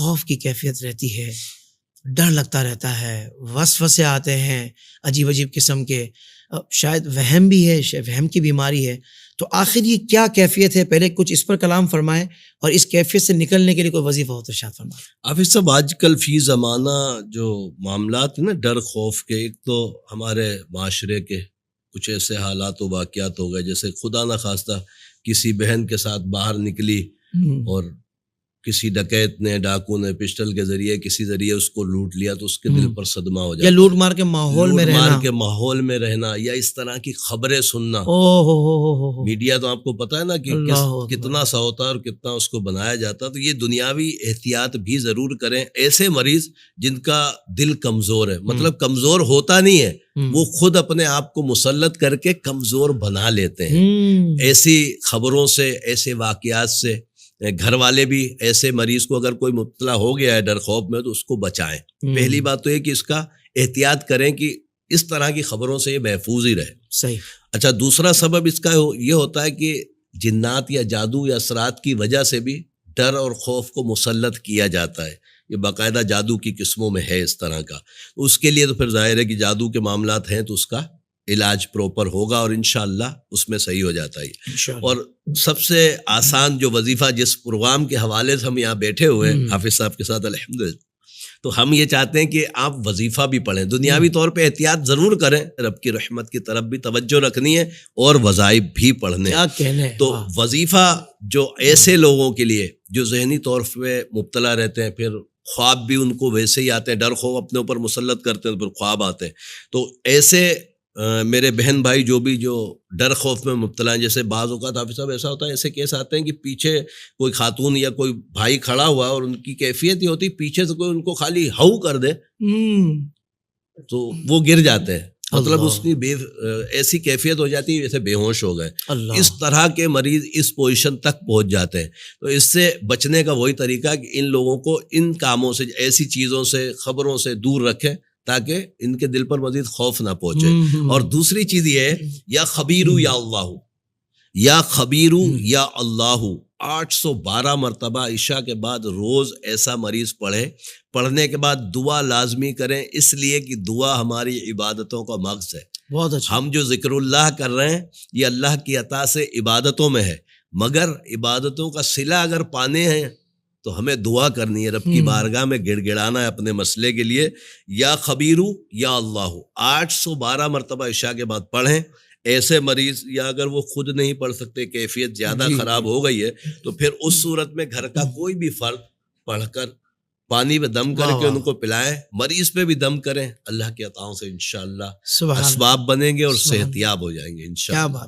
خوف کی کیفیت رہتی ہے، ڈر لگتا رہتا ہے، وسوسے آتے ہیں عجیب عجیب قسم کے، شاید وہم بھی ہے، وہم کی بیماری ہے. تو آخر یہ کیا کیفیت ہے؟ پہلے کچھ اس پر کلام فرمائیں، اور اس کیفیت سے نکلنے کے لیے کوئی وظیفہ ہو تو ارشاد فرمائیں. حافظ صاحب، آج کل فی زمانہ جو معاملات ہیں نا ڈر خوف کے، ایک تو ہمارے معاشرے کے کچھ ایسے حالات و واقعات ہو گئے، جیسے خدا نخواستہ کسی بہن کے ساتھ باہر نکلی اور کسی ڈکیت نے، ڈاکو نے پسٹل کے ذریعے کسی ذریعے اس کو لوٹ لیا، تو اس کے دل پر صدمہ ہو جاتا ہے. یا لوٹ مار کے ماحول میں رہنا، کے ماحول میں رہنا، یا اس طرح کی خبریں سننا. میڈیا تو آپ کو پتہ ہے نا کہ کتنا سا ہوتا ہے اور کتنا اس کو بنایا جاتا ہے. تو یہ دنیاوی احتیاط بھی ضرور کریں. ایسے مریض جن کا دل کمزور ہے، مطلب کمزور ہوتا نہیں ہے، وہ خود اپنے آپ کو مسلط کر کے کمزور بنا لیتے ہیں. ایسی خبروں سے، ایسے واقعات سے گھر والے بھی ایسے مریض کو اگر کوئی مبتلا ہو گیا ہے ڈر خوف میں، تو اس کو بچائیں. پہلی بات تو یہ کہ اس کا احتیاط کریں کہ اس طرح کی خبروں سے یہ محفوظ ہی رہے. صحیح. اچھا، دوسرا سبب اس کا یہ ہوتا ہے کہ جنات یا جادو یا اثرات کی وجہ سے بھی ڈر اور خوف کو مسلط کیا جاتا ہے. یہ باقاعدہ جادو کی قسموں میں ہے اس طرح کا. اس کے لیے تو پھر ظاہر ہے کہ جادو کے معاملات ہیں تو اس کا علاج پروپر ہوگا، اور انشاءاللہ اس میں صحیح ہو جاتا ہے. اور سب سے آسان جو وظیفہ جس پروگرام کے حوالے سے ہم یہاں بیٹھے ہوئے ہیں حافظ صاحب کے ساتھ الحمدللہ، تو ہم یہ چاہتے ہیں کہ آپ وظیفہ بھی پڑھیں. دنیاوی طور پہ احتیاط ضرور کریں، رب کی رحمت کی طرف بھی توجہ رکھنی ہے، اور وظائف بھی پڑھنے. تو وظیفہ جو ایسے لوگوں کے لیے جو ذہنی طور پہ مبتلا رہتے ہیں، پھر خواب بھی ان کو ویسے ہی آتے ہیں، ڈر خوف اپنے اوپر مسلط کرتے ہیں تو پھر خواب آتے ہیں. تو ایسے میرے بہن بھائی جو ڈر خوف میں مبتلا ہیں، جیسے بعض اوقات حافظ صاحب ایسا ہوتا ہے، ایسے کیس آتے ہیں کہ پیچھے کوئی خاتون یا کوئی بھائی کھڑا ہوا اور ان کی کیفیت یہ ہوتی پیچھے سے کوئی ان کو خالی ہو کر دے تو وہ گر جاتے ہیں. مطلب اس کی ایسی کیفیت ہو جاتی ہے جیسے بے ہوش ہو گئے. اس طرح کے مریض اس پوزیشن تک پہنچ جاتے ہیں. تو اس سے بچنے کا وہی طریقہ کہ ان لوگوں کو ان کاموں سے، ایسی چیزوں سے، خبروں سے دور رکھیں تاکہ ان کے دل پر مزید خوف نہ پہنچے. اور دوسری چیز یہ ہے، یا خبیرو یا اللہ، یا خبیرو یا اللہ 812 مرتبہ عشاء کے بعد روز ایسا مریض پڑھنے کے بعد دعا لازمی کریں، اس لیے کہ دعا ہماری عبادتوں کا مغز ہے. بہت اچھا. ہم جو ذکر اللہ کر رہے ہیں یہ اللہ کی عطا سے عبادتوں میں ہے، مگر عبادتوں کا صلہ اگر پانے ہیں تو ہمیں دعا کرنی ہے، رب کی بارگاہ میں گڑ گڑانا ہے اپنے مسئلے کے لیے. یا خبیرو یا اللہ 812 مرتبہ عشاء کے بعد پڑھیں. ایسے مریض، یا اگر وہ خود نہیں پڑھ سکتے، کیفیت زیادہ خراب ہو گئی ہے، تو پھر اس صورت میں گھر کا کوئی بھی فرد پڑھ کر پانی پہ دم کر کے ان کو پلائیں. مریض پہ بھی دم کریں، اللہ کے عطاؤں سے انشاءاللہ اسباب بنیں گے اور صحت یاب ہو جائیں گے انشاءاللہ.